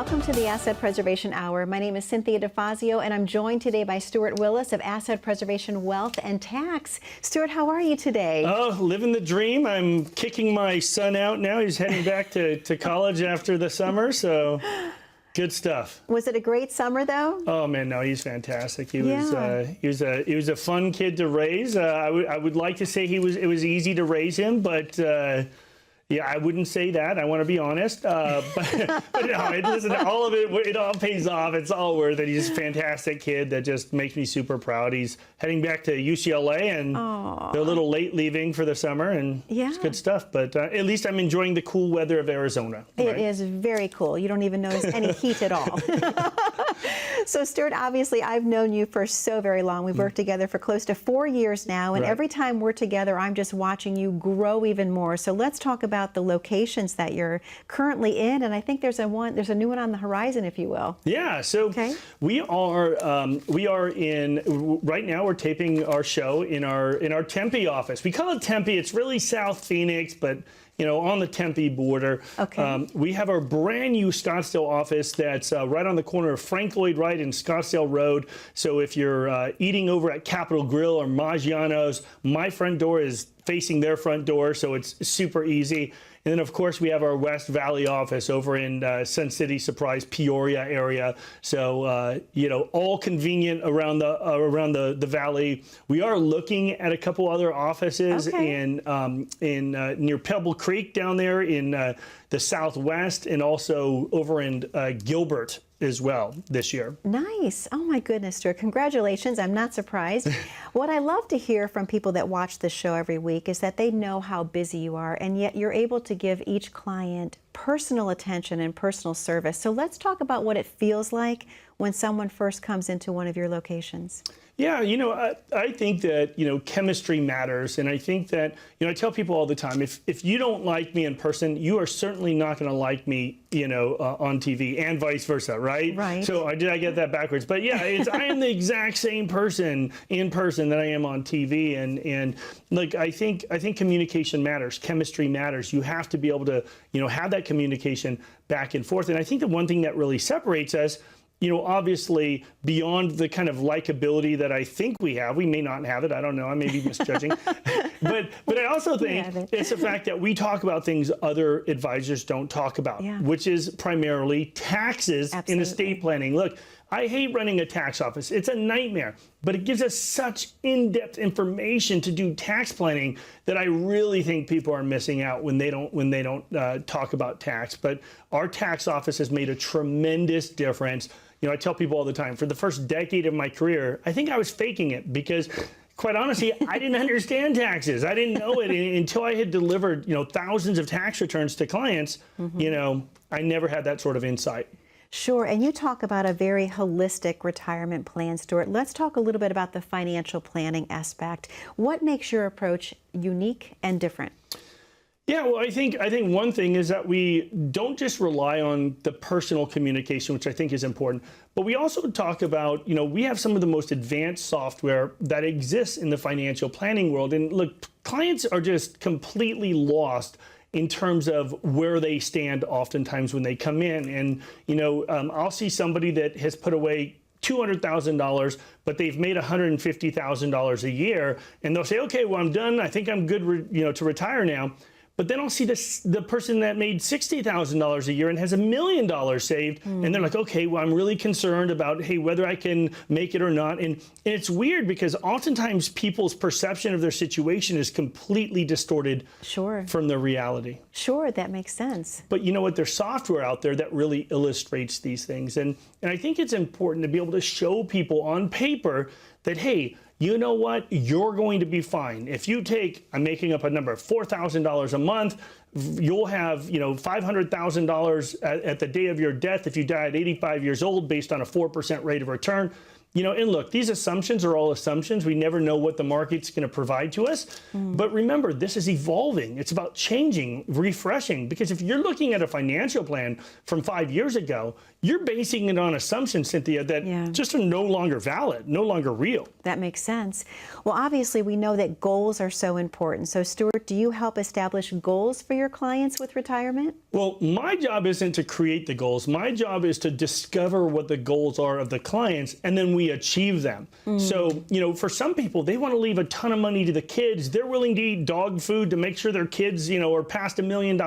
Welcome to the Asset Preservation Hour. My name is Cynthia DeFazio, and I'm joined today by Stewart Willis of Asset Preservation Wealth and Tax. Stewart, how are you today? Oh, living the dream. I'm kicking my son out now. He's heading back to college after the summer, so good stuff. Was it a great summer, though? Oh man, no, he's fantastic. He was a fun kid to raise. I would like to say it was easy to raise him, but. Yeah, I wouldn't say that. I want to be honest. But no, listen, all of it all pays off. It's all worth it. He's a fantastic kid that just makes me super proud. He's heading back to UCLA, and they're a little late leaving for the summer, and it's good stuff. But at least I'm enjoying the cool weather of Arizona. Right? It is very cool. You don't even notice any heat at all. So, Stewart, obviously, I've known you for so very long. We've worked together for close to 4 years now, and every time we're together, I'm just watching you grow even more. So let's talk about the locations that you're currently in, and I think there's a new one on the horizon, if you will. Yeah, so we are in right now. We're taping our show in our Tempe office. We call it Tempe. It's really South Phoenix, but on the Tempe border. We have our brand new Scottsdale office that's right on the corner of Frank Lloyd Wright and Scottsdale Road. So if you're eating over at Capitol Grill or Maggiano's, my front door is facing their front door, so it's super easy. And then, of course, we have our West Valley office over in Sun City, Surprise, Peoria area. So, all convenient around the valley. We are looking at a couple other offices in near Pebble Creek down there in the Southwest, and also over in Gilbert as well this year. Nice. Oh my goodness, Stewart. Congratulations. I'm not surprised. What I love to hear from people that watch this show every week is that they know how busy you are, and yet you're able to give each client personal attention and personal service. So let's talk about what it feels like when someone first comes into one of your locations. Yeah, I think that, chemistry matters. And I think that, I tell people all the time, if you don't like me in person, you are certainly not going to like me, on TV, and vice versa, right? Right. So did I get that backwards? But yeah, I am the exact same person in person that I am on TV. And like, I think communication matters, chemistry matters. You have to be able to, have that communication back and forth. And I think the one thing that really separates us, obviously beyond the kind of likability that I think we have, we may not have it. I don't know. I may be misjudging. but I also think it's the fact that we talk about things other advisors don't talk about, which is primarily taxes in estate planning. Look, I hate running a tax office. It's a nightmare, but it gives us such in-depth information to do tax planning that I really think people are missing out when they don't talk about tax. But our tax office has made a tremendous difference. I tell people all the time, for the first decade of my career, I think I was faking it because, quite honestly, I didn't understand taxes. I didn't know it until I had delivered, thousands of tax returns to clients. I never had that sort of insight. Sure, and you talk about a very holistic retirement plan, Stewart. Let's talk a little bit about the financial planning aspect. What makes your approach unique and different? Yeah, well, I think one thing is that we don't just rely on the personal communication, which I think is important, but we also talk about, we have some of the most advanced software that exists in the financial planning world. And look, clients are just completely lost in terms of where they stand oftentimes when they come in. And, I'll see somebody that has put away $200,000, but they've made $150,000 a year, and they'll say, okay, well, I'm done. I think I'm good, to retire now. But then I'll see the person that made $60,000 a year and has $1 million saved, and they're like, okay, well, I'm really concerned about, hey, whether I can make it or not. And it's weird because oftentimes people's perception of their situation is completely distorted from the reality. Sure, that makes sense. But you know what? There's software out there that really illustrates these things. And I think it's important to be able to show people on paper that, hey, you know what? You're going to be fine. If you take, I'm making up a number, $4,000 a month, you'll have, $500,000 at the day of your death if you die at 85 years old based on a 4% rate of return. and look, these assumptions are all assumptions. We never know what the market's going to provide to us. But remember, this is evolving. It's about changing, refreshing. Because if you're looking at a financial plan from 5 years ago, you're basing it on assumptions, Cynthia, that just are no longer valid, no longer real. That makes sense. Well, obviously, we know that goals are so important. So, Stewart, do you help establish goals for your clients with retirement? Well, my job isn't to create the goals. My job is to discover what the goals are of the clients, and then we achieve them. So, for some people, they want to leave a ton of money to the kids. They're willing to eat dog food to make sure their kids, are past $1 million.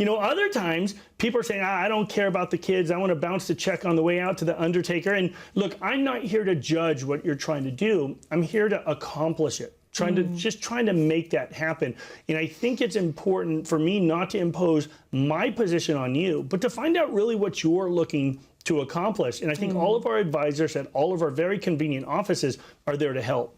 Other times people are saying, I don't care about the kids. I want to bounce the check on the way out to the undertaker. And look, I'm not here to judge what you're trying to do. I'm here to accomplish it. Trying to make that happen. And I think it's important for me not to impose my position on you, but to find out really what you're looking to accomplish. And I think all of our advisors at all of our very convenient offices are there to help.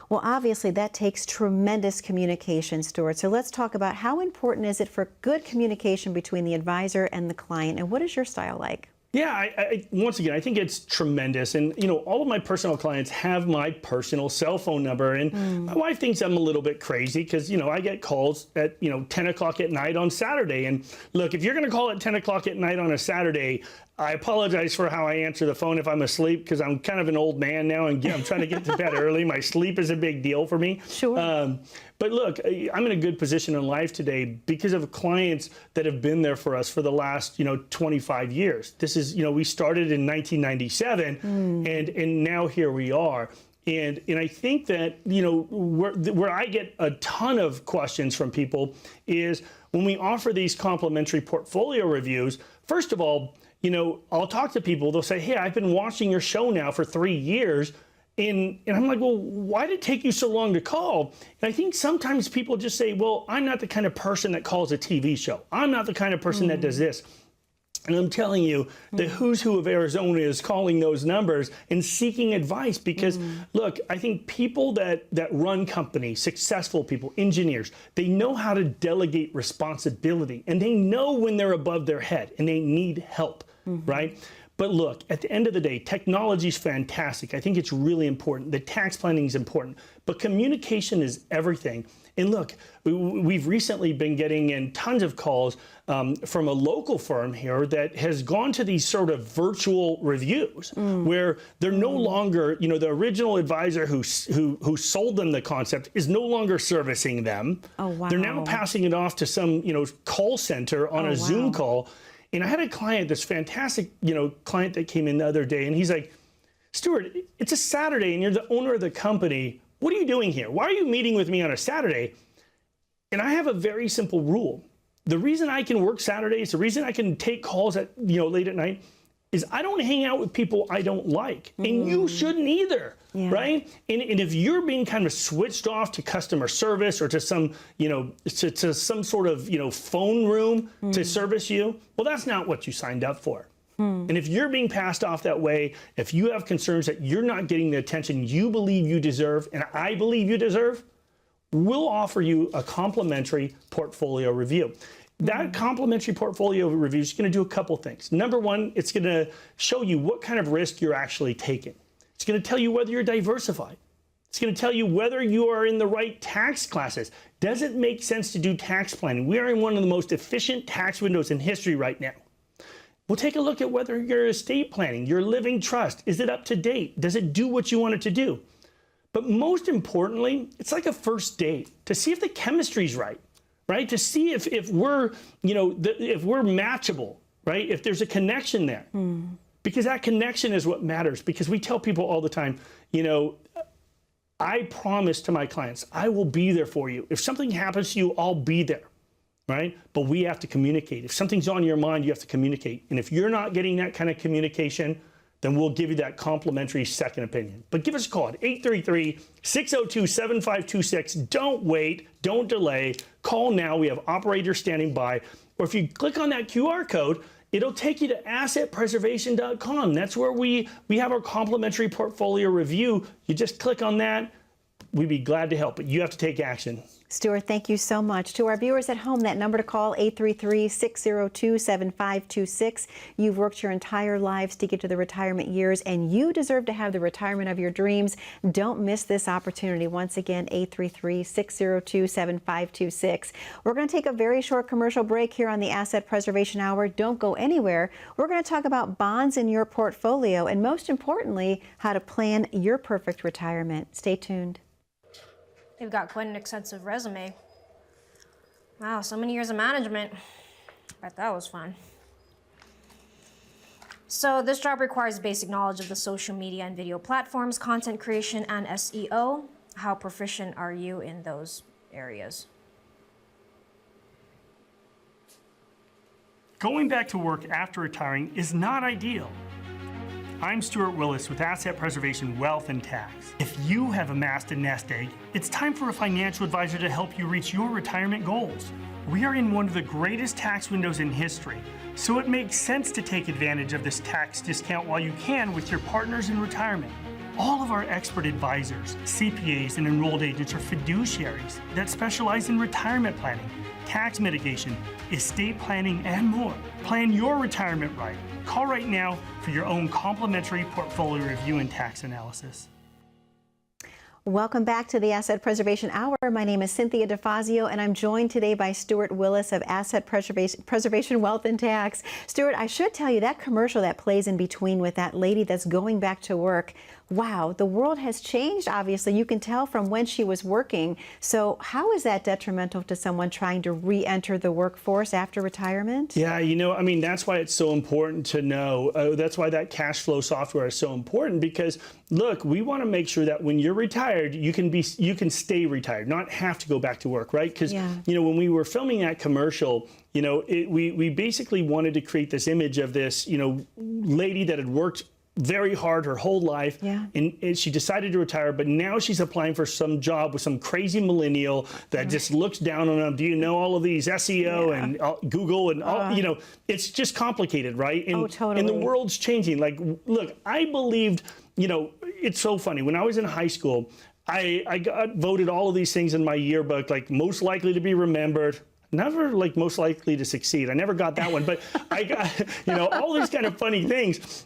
Well, obviously, that takes tremendous communication, Stewart. So let's talk about how important is it for good communication between the advisor and the client, and what is your style like? Yeah, once again, I think it's tremendous. And, all of my personal clients have my personal cell phone number. And my wife thinks I'm a little bit crazy because, I get calls at, 10 o'clock at night on Saturday. And look, if you're going to call at 10 o'clock at night on a Saturday, I apologize for how I answer the phone if I'm asleep, because I'm kind of an old man now and I'm trying to get to bed early. My sleep is a big deal for me. Sure. But look, I'm in a good position in life today because of clients that have been there for us for the last, 25 years. This is, we started in 1997 and now here we are. And I think that, where I get a ton of questions from people is when we offer these complimentary portfolio reviews. First of all, I'll talk to people, they'll say, hey, I've been watching your show now for 3 years. And I'm like, well, why did it take you so long to call? And I think sometimes people just say, well, I'm not the kind of person that calls a TV show. I'm not the kind of person that does this. And I'm telling you, the who's who of Arizona is calling those numbers and seeking advice because, look, I think people that run companies, successful people, engineers, they know how to delegate responsibility and they know when they're above their head and they need help, right? But look, at the end of the day, technology is fantastic. I think it's really important. The tax planning is important, but communication is everything. And look, we've recently been getting in tons of calls from a local firm here that has gone to these sort of virtual reviews where they're no longer, the original advisor who sold them the concept is no longer servicing them. Oh, wow. They're now passing it off to some, call center on a Zoom call. And I had a client, this fantastic, client that came in the other day, and he's like, Stewart, it's a Saturday and you're the owner of the company. What are you doing here? Why are you meeting with me on a Saturday? And I have a very simple rule. The reason I can work Saturdays, the reason I can take calls at, late at night is I don't hang out with people I don't like. And you shouldn't either, right? And if you're being kind of switched off to customer service or to some, to some sort of, phone room to service you, well, that's not what you signed up for. And if you're being passed off that way, if you have concerns that you're not getting the attention you believe you deserve, and I believe you deserve, we'll offer you a complimentary portfolio review. That complimentary portfolio review is going to do a couple things. Number one, it's going to show you what kind of risk you're actually taking. It's going to tell you whether you're diversified. It's going to tell you whether you are in the right tax classes. Does it make sense to do tax planning? We are in one of the most efficient tax windows in history right now. We'll take a look at whether your estate planning, your living trust, is it up to date? Does it do what you want it to do? But most importantly, it's like a first date to see if the chemistry's right? To see if we're, if we're matchable, right? If there's a connection there. Because that connection is what matters. Because we tell people all the time, I promise to my clients, I will be there for you. If something happens to you, I'll be there. Right? But we have to communicate. If something's on your mind, you have to communicate. And if you're not getting that kind of communication, then we'll give you that complimentary second opinion. But give us a call at 833-602-7526. Don't wait. Don't delay. Call now. We have operators standing by. Or if you click on that QR code, it'll take you to assetpreservation.com. That's where we have our complimentary portfolio review. You just click on that. we'd be glad to help, but you have to take action. Stewart, thank you so much. To our viewers at home, that number to call, 833-602-7526. You've worked your entire lives to get to the retirement years, and you deserve to have the retirement of your dreams. Don't miss this opportunity. Once again, 833-602-7526. We're going to take a very short commercial break here on the Asset Preservation Hour. Don't go anywhere. We're going to talk about bonds in your portfolio, and most importantly, how to plan your perfect retirement. Stay tuned. They've got quite an extensive resume. Wow, so many years of management. Bet that was fun. So this job requires basic knowledge of the social media and video platforms, content creation, and SEO. How proficient are you in those areas? Going back to work after retiring is not ideal. I'm Stewart Willis with Asset Preservation Wealth and Tax. If you have amassed a nest egg, it's time for a financial advisor to help you reach your retirement goals. We are in one of the greatest tax windows in history, so it makes sense to take advantage of this tax discount while you can with your partners in retirement. All of our expert advisors, CPAs, and enrolled agents are fiduciaries that specialize in retirement planning, tax mitigation, estate planning, and more. Plan your retirement right. Call right now for your own complimentary portfolio review and tax analysis. Welcome back to the Asset Preservation Hour. My name is Cynthia DeFazio, and I'm joined today by Stewart Willis of Asset Preservation Wealth and Tax. Stewart, I should tell you that commercial that plays in between with that lady that's going back to work. Wow, the world has changed, obviously. You can tell from when she was working. So how is that detrimental to someone trying to re-enter the workforce after retirement? Yeah, that's why it's so important to know. That's why that cash flow software is so important, because look, we want to make sure that when you're retired, you can stay retired, not have to go back to work, right? Because when we were filming that commercial, we basically wanted to create this image of this, lady that had worked very hard her whole life, and she decided to retire, but now she's applying for some job with some crazy millennial that just looks down on them. Do you know all of these SEO and Google and all, it's just complicated, right? And, totally. And the world's changing. Like, look, I believed, it's so funny. When I was in high school, I got voted all of these things in my yearbook, like most likely to be remembered. Never like most likely to succeed. I never got that one, but I got, all these kind of funny things.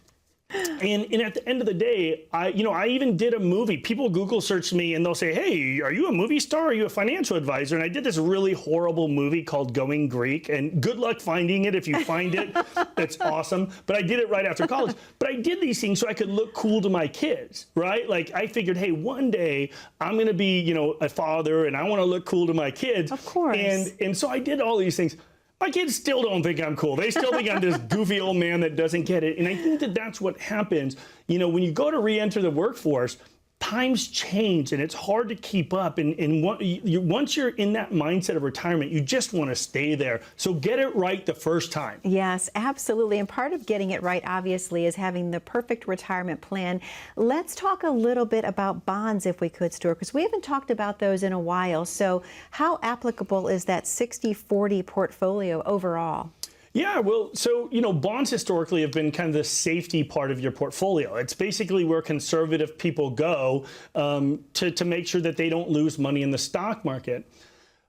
And at the end of the day, I even did a movie. People Google search me and they'll say, hey, are you a movie star? Are you a financial advisor? And I did this really horrible movie called Going Greek, and good luck finding it. If you find it, that's awesome. But I did it right after college. But I did these things so I could look cool to my kids, right? Like I figured, hey, one day I'm going to be, a father, and I want to look cool to my kids. Of course. And so I did all these things. My kids still don't think I'm cool. They still think I'm this goofy old man that doesn't get it. And I think that that's what happens. When you go to re-enter the workforce, times change and it's hard to keep up. And once you're in that mindset of retirement, you just want to stay there. So get it right the first time. Yes, absolutely. And part of getting it right, obviously, is having the perfect retirement plan. Let's talk a little bit about bonds, if we could, Stewart, because we haven't talked about those in a while. So how applicable is that 60-40 portfolio overall? Yeah, well, so, bonds historically have been kind of the safety part of your portfolio. It's basically where conservative people go to make sure that they don't lose money in the stock market.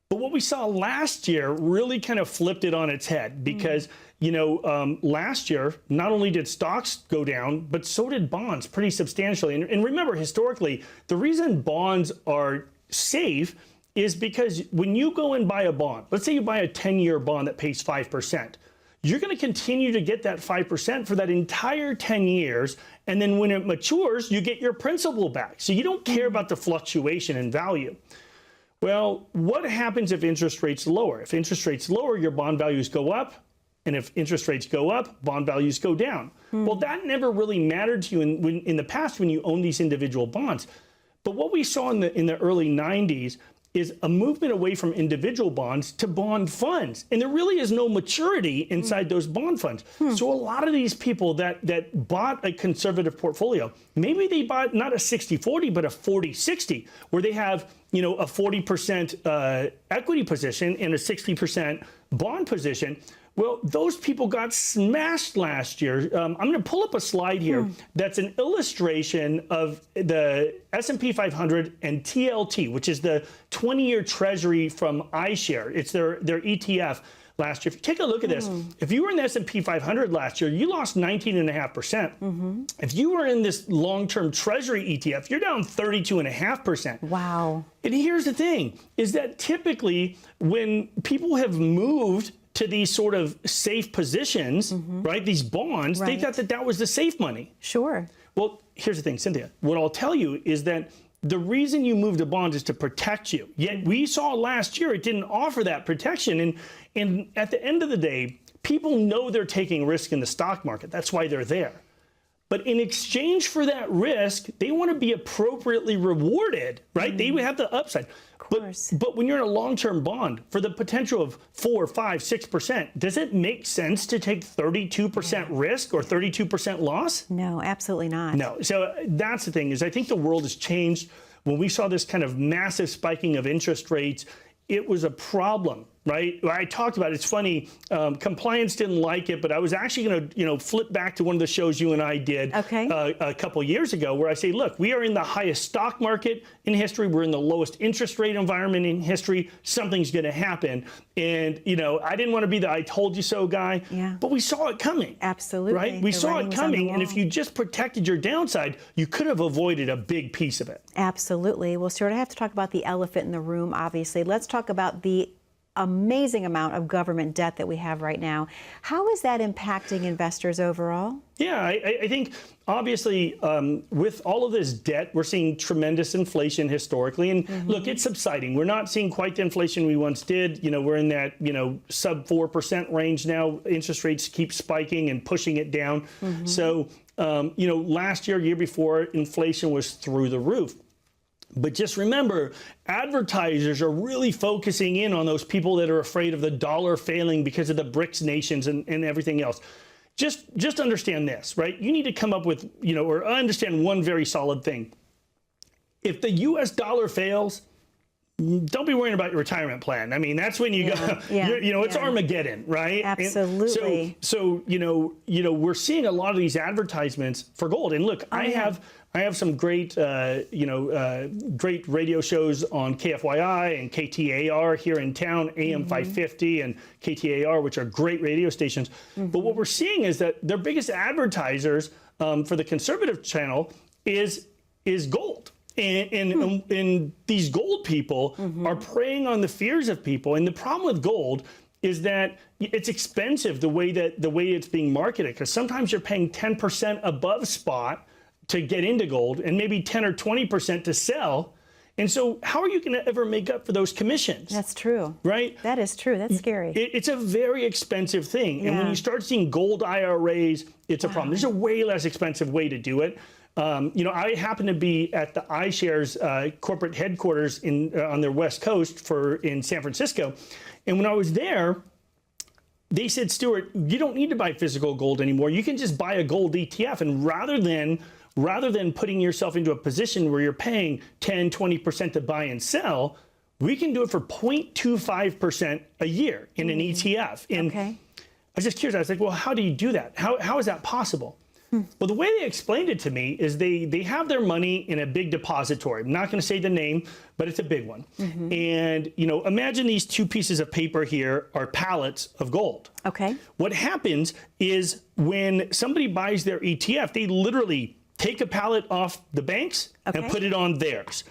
But what we saw last year really kind of flipped it on its head because, last year, not only did stocks go down, but so did bonds pretty substantially. And remember, historically, the reason bonds are safe is because when you go and buy a bond, let's say you buy a 10-year bond that pays 5%, you're going to continue to get that 5% for that entire 10 years. And then when it matures, you get your principal back. So you don't care about the fluctuation in value. Well, what happens if interest rates lower? If interest rates lower, your bond values go up. And if interest rates go up, bond values go down. Well, that never really mattered to you in the past when you owned these individual bonds. But what we saw in the early 90s is a movement away from individual bonds to bond funds. And there really is no maturity inside those bond funds. So a lot of these people that bought a conservative portfolio, maybe they bought not a 60-40, but a 40-60, where they have, a 40% equity position and a 60% bond position. Well, those people got smashed last year. I'm going to pull up a slide here that's an illustration of the S&P 500 and TLT, which is the 20-year Treasury from iShares. It's their ETF last year. If you take a look at this, if you were in the S&P 500 last year, you lost 19.5%. If you were in this long-term Treasury ETF, you're down 32.5%. Wow. And here's the thing, is that typically when people have moved to these sort of safe positions, right, these bonds, they thought that that was the safe money. Sure. Well, here's the thing, Cynthia. What I'll tell you is that the reason you move to bonds is to protect you. Yet we saw last year it didn't offer that protection. And at the end of the day, people know they're taking risk in the stock market. That's why they're there. But in exchange for that risk, they want to be appropriately rewarded, right? They would have the upside. But when you're in a long-term bond, for the potential of 4, 5, 6%, does it make sense to take 32% risk or 32% loss? No, absolutely not. No. So that's the thing, is I think the world has changed. When we saw this kind of massive spiking of interest rates, it was a problem, right? I talked about it. It's funny, compliance didn't like it, but I was actually going to, flip back to one of the shows you and I did a couple years ago, where I say, look, we are in the highest stock market in history. We're in the lowest interest rate environment in history. Something's going to happen. And, I didn't want to be the I told you so guy, but we saw it coming. Absolutely. Right? We saw it coming. And if you just protected your downside, you could have avoided a big piece of it. Absolutely. Well, Stewart, I have to talk about the elephant in the room, obviously. Let's talk about the amazing amount of government debt that we have right now. How is that impacting investors overall? Yeah, I think obviously with all of this debt, we're seeing tremendous inflation historically. And look, it's subsiding. We're not seeing quite the inflation we once did. We're in that, sub 4% range now. Interest rates keep spiking and pushing it down. So, last year before, inflation was through the roof. But just remember, advertisers are really focusing in on those people that are afraid of the dollar failing because of the BRICS nations and everything else. Just understand this, right? You need to come up with, or understand one very solid thing. If the US dollar fails, don't be worrying about your retirement plan. I mean, that's when you go, it's Armageddon, right? Absolutely. So we're seeing a lot of these advertisements for gold. And look, I have some great, great radio shows on KFYI and KTAR here in town, AM 550 and KTAR, which are great radio stations. But what we're seeing is that their biggest advertisers for the conservative channel is gold. And these gold people are preying on the fears of people. And the problem with gold is that it's expensive the way it's being marketed, because sometimes you're paying 10% above spot to get into gold and maybe 10 or 20% to sell. And so how are you going to ever make up for those commissions? That's true. Right? That is true. That's scary. It's a very expensive thing. And when you start seeing gold IRAs, it's a problem. There's a way less expensive way to do it. I happen to be at the iShares corporate headquarters on their West Coast in San Francisco. And when I was there, they said, Stewart, you don't need to buy physical gold anymore. You can just buy a gold ETF. And rather than putting yourself into a position where you're paying 10, 20% to buy and sell, we can do it for 0.25% a year in an ETF. And I was just curious. I was like, well, how do you do that? How is that possible? Well, the way they explained it to me is they have their money in a big depository. I'm not going to say the name, but it's a big one. And, imagine these two pieces of paper here are pallets of gold. Okay. What happens is when somebody buys their ETF, they literally take a pallet off the banks and put it on theirs.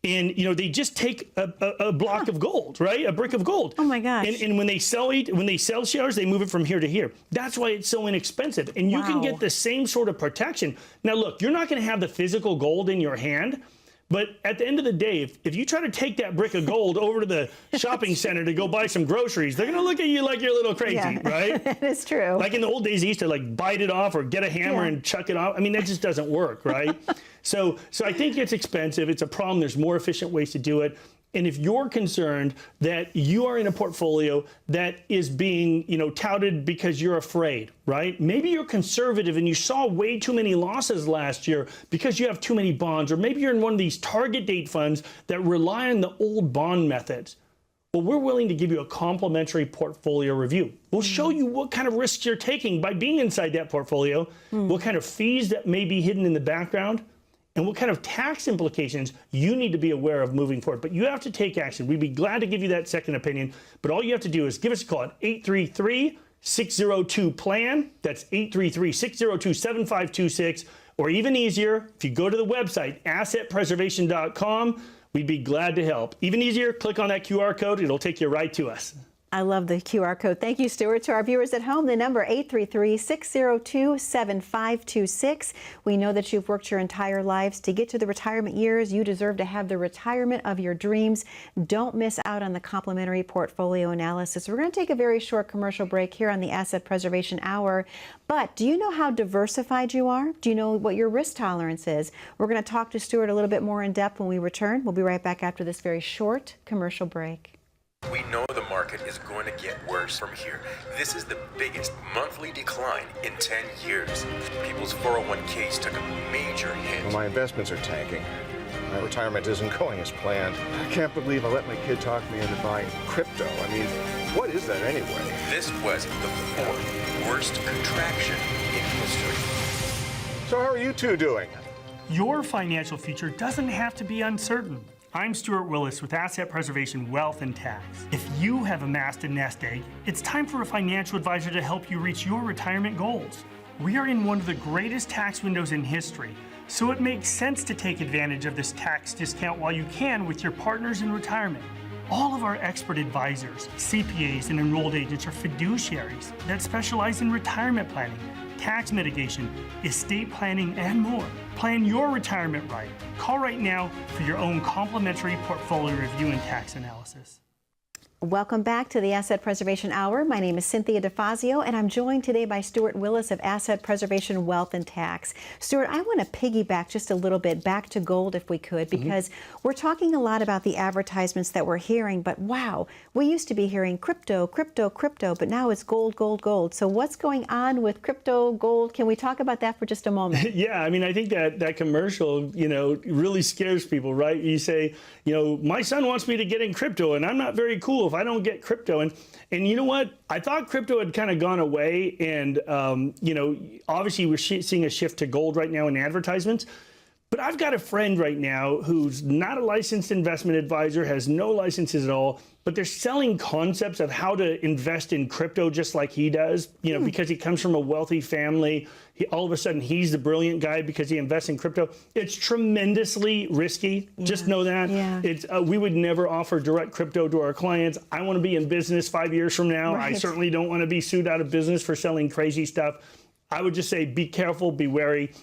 And, they just take a block of gold, right? A brick of gold. Oh, my gosh. And when they sell shares, they move it from here to here. That's why it's so inexpensive. And you can get the same sort of protection. Now, look, you're not going to have the physical gold in your hand. But at the end of the day, if you try to take that brick of gold over to the shopping center to go buy some groceries, they're going to look at you like you're a little crazy, right? That is true. Like in the old days, they used to bite it off or get a hammer and chuck it off. I mean, that just doesn't work, right? So I think it's expensive. It's a problem. There's more efficient ways to do it. And if you're concerned that you are in a portfolio that is being, touted because you're afraid, right? Maybe you're conservative and you saw way too many losses last year because you have too many bonds, or maybe you're in one of these target date funds that rely on the old bond methods. Well, we're willing to give you a complimentary portfolio review. We'll show you what kind of risks you're taking by being inside that portfolio, what kind of fees that may be hidden in the background, and what kind of tax implications you need to be aware of moving forward. But you have to take action. We'd be glad to give you that second opinion, but all you have to do is give us a call at 833-602-PLAN. That's 833-602-7526. Or even easier, if you go to the website, assetpreservation.com, we'd be glad to help. Even easier, click on that QR code. It'll take you right to us. I love the QR code. Thank you, Stewart. To our viewers at home, the number 833-602-7526. We know that you've worked your entire lives to get to the retirement years. You deserve to have the retirement of your dreams. Don't miss out on the complimentary portfolio analysis. We're going to take a very short commercial break here on the Asset Preservation Hour. But do you know how diversified you are? Do you know what your risk tolerance is? We're going to talk to Stewart a little bit more in depth when we return. We'll be right back after this very short commercial break. We know the market is going to get worse from here. This is the biggest monthly decline in 10 years. People's 401ks took a major hit. Well, my investments are tanking. My retirement isn't going as planned. I can't believe I let my kid talk me into buying crypto. I mean, what is that anyway? This was the fourth worst contraction in history. So how are you two doing? Your financial future doesn't have to be uncertain. I'm Stewart Willis with Asset Preservation Wealth and Tax. If you have amassed a nest egg, it's time for a financial advisor to help you reach your retirement goals. We are in one of the greatest tax windows in history, so it makes sense to take advantage of this tax discount while you can with your partners in retirement. All of our expert advisors, CPAs, and enrolled agents are fiduciaries that specialize in retirement planning, tax mitigation, estate planning, and more. Plan your retirement right. Call right now for your own complimentary portfolio review and tax analysis. Welcome back to the Asset Preservation Hour. My name is Cynthia DeFazio, and I'm joined today by Stewart Willis of Asset Preservation Wealth and Tax. Stewart, I want to piggyback just a little bit back to gold if we could, because we're talking a lot about the advertisements that we're hearing, but wow, we used to be hearing crypto, crypto, crypto, but now it's gold, gold, gold. So what's going on with crypto, gold? Can we talk about that for just a moment? Yeah, I mean, I think that commercial, really scares people, right? You say, my son wants me to get in crypto, and I'm not very cool if I don't get crypto. And you know what? I thought crypto had kind of gone away, and obviously we're seeing a shift to gold right now in advertisements. But I've got a friend right now who's not a licensed investment advisor, has no licenses at all, but they're selling concepts of how to invest in crypto just like he does, because he comes from a wealthy family. All of a sudden, he's the brilliant guy because he invests in crypto. It's tremendously risky. Yeah. Just know that. Yeah. We would never offer direct crypto to our clients. I want to be in business 5 years from now. Right. I certainly don't want to be sued out of business for selling crazy stuff. I would just say be careful, be wary.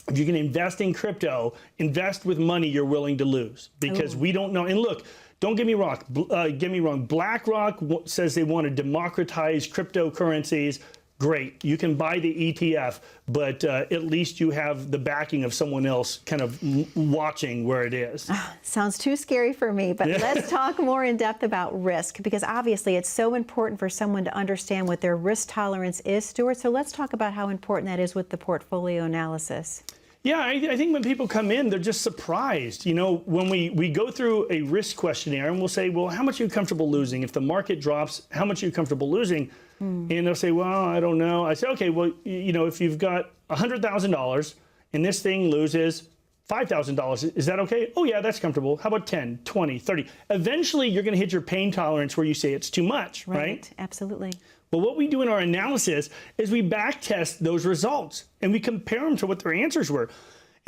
If you can invest in crypto, invest with money you're willing to lose, because we don't know. And look, don't get me wrong. BlackRock says they want to democratize cryptocurrencies. Great, you can buy the ETF, but at least you have the backing of someone else kind of watching where it is. Sounds too scary for me, but let's talk more in depth about risk, because obviously it's so important for someone to understand what their risk tolerance is, Stewart. So let's talk about how important that is with the portfolio analysis. Yeah, I think when people come in, they're just surprised. When we go through a risk questionnaire and we'll say, well, how much are you comfortable losing? If the market drops, how much are you comfortable losing? And they'll say, well, I don't know. I say, okay, well, if you've got $100,000 and this thing loses $5,000, is that okay? Oh, yeah, that's comfortable. How about 10, 20, 30? Eventually, you're going to hit your pain tolerance where you say it's too much, right? Absolutely. Well, what we do in our analysis is we back test those results and we compare them to what their answers were.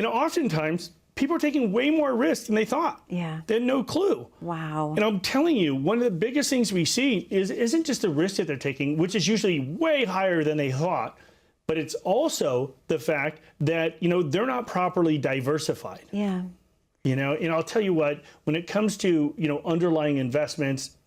Oftentimes, people are taking way more risk than they thought. Yeah. They had no clue. Wow. And I'm telling you, one of the biggest things we see isn't just the risk that they're taking, which is usually way higher than they thought, but it's also the fact that, they're not properly diversified. Yeah. And I'll tell you what, when it comes to, underlying investments,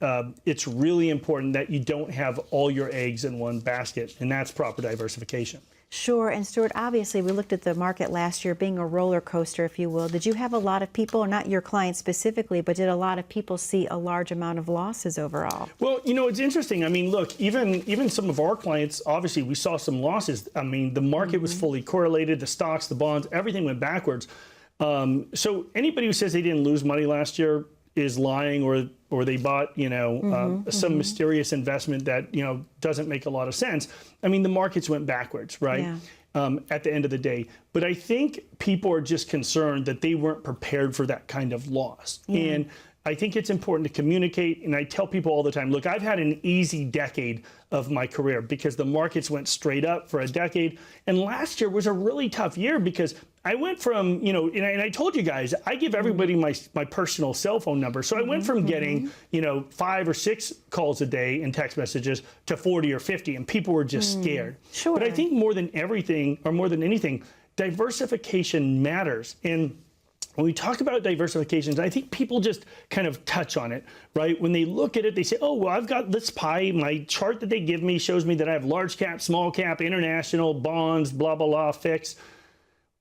it's really important that you don't have all your eggs in one basket, and that's proper diversification. Sure. And Stewart, obviously, we looked at the market last year being a roller coaster, if you will. Did you have a lot of people, not your clients specifically, but did a lot of people see a large amount of losses overall? Well, it's interesting. I mean, look, even some of our clients, obviously, we saw some losses. I mean, the market was fully correlated, the stocks, the bonds, everything went backwards. So anybody who says they didn't lose money last year is lying, or they bought, some mysterious investment that, doesn't make a lot of sense. I mean, the markets went backwards, right? Yeah. At the end of the day. But I think people are just concerned that they weren't prepared for that kind of loss. Yeah. And I think it's important to communicate. And I tell people all the time, look, I've had an easy decade of my career because the markets went straight up for a decade. And last year was a really tough year because I went from, and I told you guys, I give everybody my personal cell phone number. So I went from getting, 5 or 6 calls a day and text messages to 40 or 50, and people were just scared. Sure. But I think more than anything, diversification matters. And when we talk about diversifications, I think people just kind of touch on it, right? When they look at it, they say, oh, well, I've got this pie. My chart that they give me shows me that I have large cap, small cap, international, bonds, blah, blah, blah, fixed.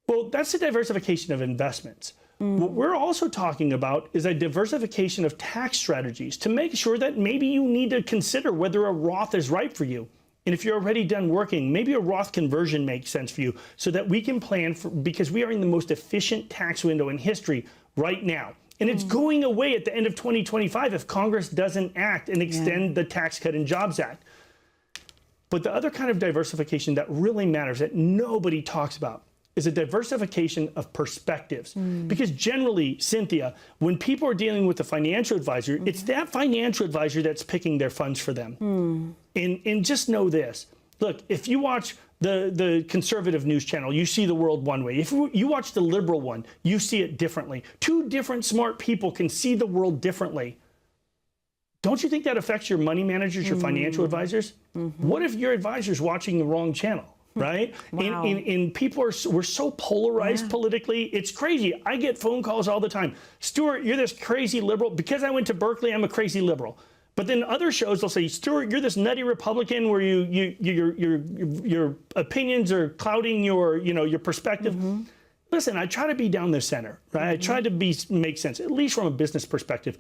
Well, that's a diversification of investments. What we're also talking about is a diversification of tax strategies to make sure that maybe you need to consider whether a Roth is right for you. And if you're already done working, maybe a Roth conversion makes sense for you so that we can plan for, because we are in the most efficient tax window in history right now. And it's going away at the end of 2025 if Congress doesn't act and extend the Tax Cut and Jobs Act. But the other kind of diversification that really matters that nobody talks about is a diversification of perspectives. Because generally, Cynthia, when people are dealing with a financial advisor, it's that financial advisor that's picking their funds for them. And just know this. Look, if you watch the conservative news channel, you see the world one way. If you watch the liberal one, you see it differently. 2 different smart people can see the world differently. Don't you think that affects your money managers, your financial advisors? What if your advisor's watching the wrong channel? Right? Wow. And people we're so polarized politically. It's crazy. I get phone calls all the time. Stewart, you're this crazy liberal. Because I went to Berkeley, I'm a crazy liberal. But then other shows, they'll say, Stewart, you're this nutty Republican where your opinions are clouding your perspective. Listen, I try to be down the center, right? I try to make sense, at least from a business perspective.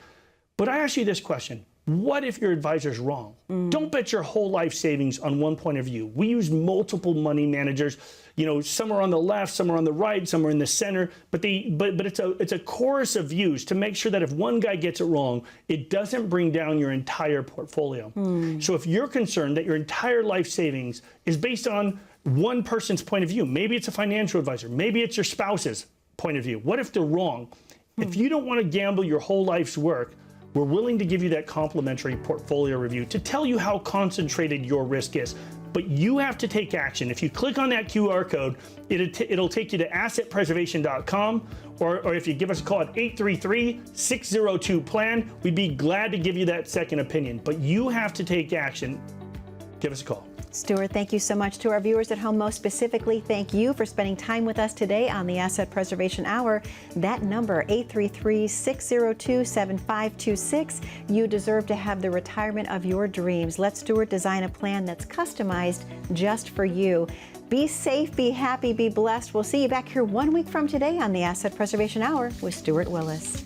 But I ask you this question. What if your advisor's wrong? Don't bet your whole life savings on one point of view. We use multiple money managers. Some are on the left, some are on the right, some are in the center. But it's a chorus of views to make sure that if one guy gets it wrong, it doesn't bring down your entire portfolio. So if you're concerned that your entire life savings is based on one person's point of view, maybe it's a financial advisor, maybe it's your spouse's point of view. What if they're wrong? If you don't want to gamble your whole life's work, we're willing to give you that complimentary portfolio review to tell you how concentrated your risk is. But you have to take action. If you click on that QR code, it'll take you to assetpreservation.com, or if you give us a call at 833-602-PLAN, we'd be glad to give you that second opinion. But you have to take action. Give us a call. Stewart, thank you so much. To our viewers at home, most specifically, thank you for spending time with us today on the Asset Preservation Hour. That number, 833-602-7526. You deserve to have the retirement of your dreams. Let Stewart design a plan that's customized just for you. Be safe, be happy, be blessed. We'll see you back here 1 week from today on the Asset Preservation Hour with Stewart Willis.